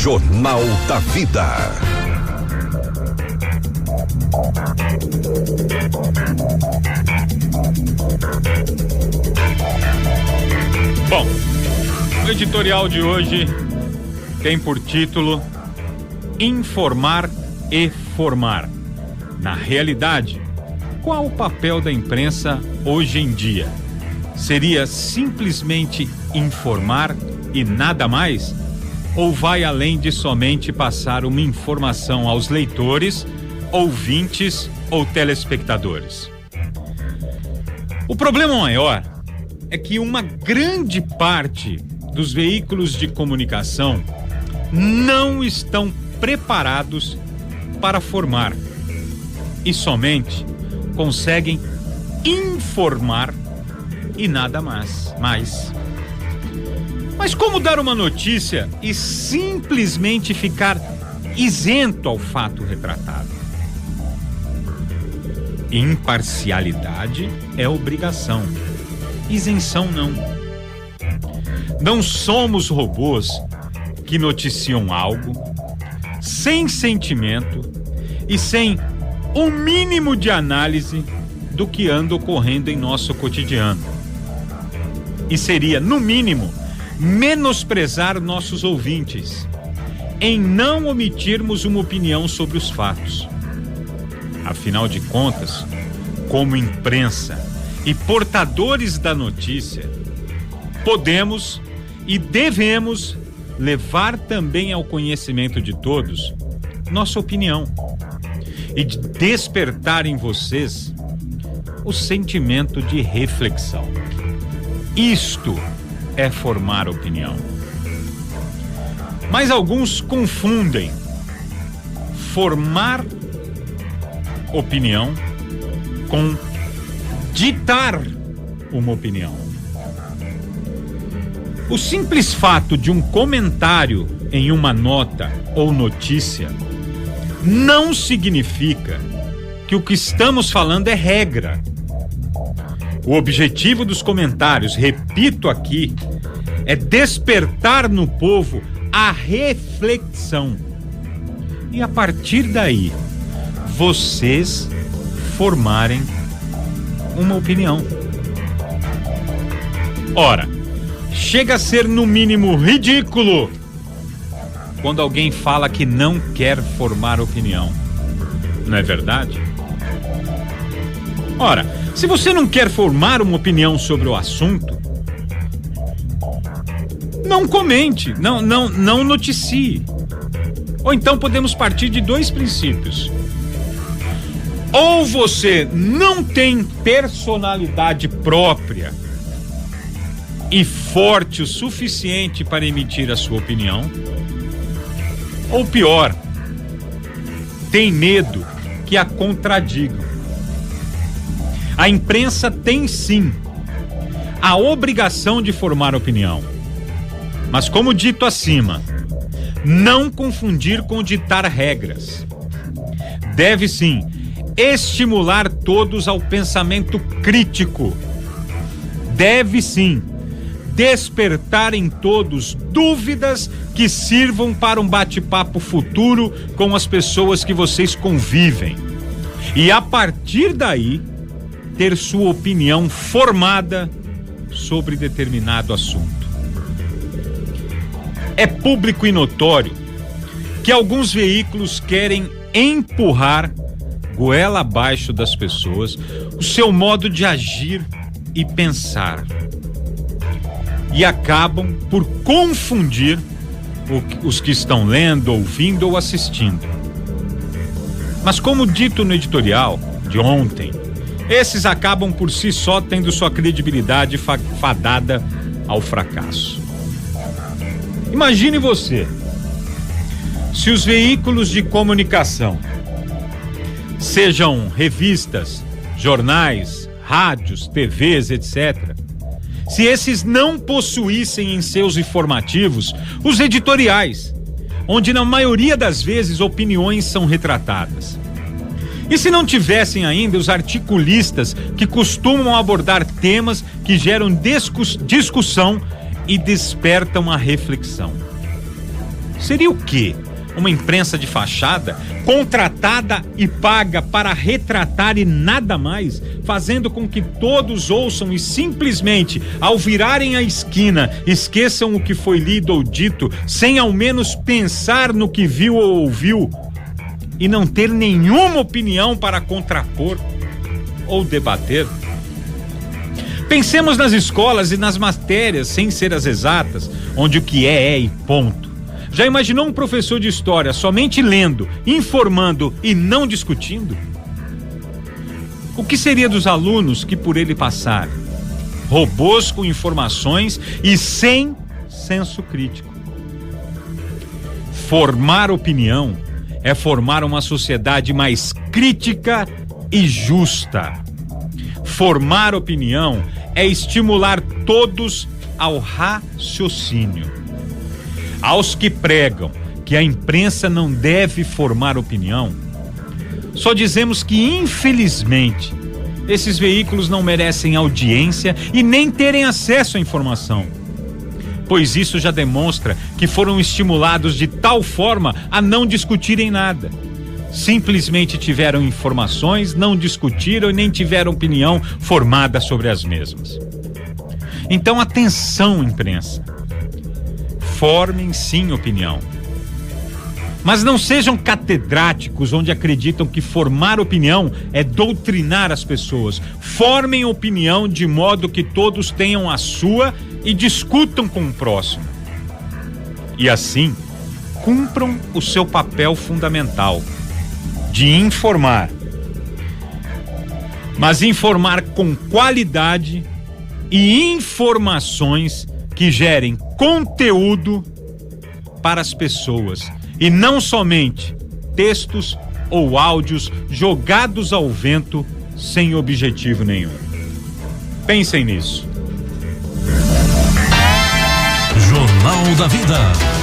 Jornal da Vida. Bom, o editorial de hoje tem por título Informar e Formar. Na realidade, qual o papel da imprensa hoje em dia? Seria simplesmente informar e nada mais? Ou vai além de somente passar uma informação aos leitores, ouvintes ou telespectadores? O problema maior é que uma grande parte dos veículos de comunicação não estão preparados para formar e somente conseguem informar e nada mais. Mas como dar uma notícia e simplesmente ficar isento ao fato retratado? Imparcialidade é obrigação, isenção não. Não somos robôs que noticiam algo sem sentimento e sem o mínimo de análise do que anda ocorrendo em nosso cotidiano. E seria, no mínimo, menosprezar nossos ouvintes em não omitirmos uma opinião sobre os fatos. Afinal de contas, como imprensa e portadores da notícia, podemos e devemos levar também ao conhecimento de todos nossa opinião e de despertar em vocês o sentimento de reflexão. Isto é formar opinião. Mas alguns confundem formar opinião com ditar uma opinião. O simples fato de um comentário em uma nota ou notícia não significa que o que estamos falando é regra. O objetivo dos comentários, repito aqui, é despertar no povo a reflexão. E a partir daí, vocês formarem uma opinião. Ora, chega a ser no mínimo ridículo quando alguém fala que não quer formar opinião. Não é verdade? Ora, se você não quer formar uma opinião sobre o assunto, não comente, não noticie. Ou então podemos partir de dois princípios. Ou você não tem personalidade própria e forte o suficiente para emitir a sua opinião, ou pior, tem medo que a contradigam. A imprensa tem sim a obrigação de formar opinião, mas como dito acima, não confundir com ditar regras. Deve sim estimular todos ao pensamento crítico. Deve sim despertar em todos dúvidas que sirvam para um bate-papo futuro com as pessoas que vocês convivem. E a partir daí, ter sua opinião formada sobre determinado assunto. É público e notório que alguns veículos querem empurrar goela abaixo das pessoas o seu modo de agir e pensar. E acabam por confundir os que estão lendo, ouvindo ou assistindo. Mas como dito no editorial de ontem, esses acabam por si só tendo sua credibilidade fadada ao fracasso. Imagine você, se os veículos de comunicação, sejam revistas, jornais, rádios, TVs, etc., se esses não possuíssem em seus informativos os editoriais, onde na maioria das vezes opiniões são retratadas. E se não tivessem ainda os articulistas que costumam abordar temas que geram discussão e despertam a reflexão. seria o quê? Uma imprensa de fachada, contratada e paga para retratar e nada mais, fazendo com que todos ouçam e simplesmente, ao virarem a esquina, esqueçam o que foi lido ou dito, sem ao menos pensar no que viu ou ouviu, e não ter nenhuma opinião para contrapor ou debater? Pensemos nas escolas e nas matérias, sem ser as exatas, onde o que é e ponto. Já imaginou um professor de história somente lendo, informando e não discutindo? O que seria dos alunos que por ele passaram? Robôs com informações e sem senso crítico. Formar opinião é formar uma sociedade mais crítica e justa. Formar opinião é estimular todos ao raciocínio. Aos que pregam que a imprensa não deve formar opinião, só dizemos que, infelizmente, esses veículos não merecem audiência e nem terem acesso à informação, pois isso já demonstra que foram estimulados de tal forma a não discutirem nada. Simplesmente tiveram informações, não discutiram e nem tiveram opinião formada sobre as mesmas. Então, atenção, imprensa. Formem sim opinião. Mas não sejam catedráticos onde acreditam que formar opinião é doutrinar as pessoas. Formem opinião de modo que todos tenham a sua e discutam com o próximo. E assim, cumpram o seu papel fundamental de informar. Mas informar com qualidade e informações que gerem conteúdo para as pessoas e não somente textos ou áudios jogados ao vento sem objetivo nenhum. Pensem nisso. Jornal da Vida.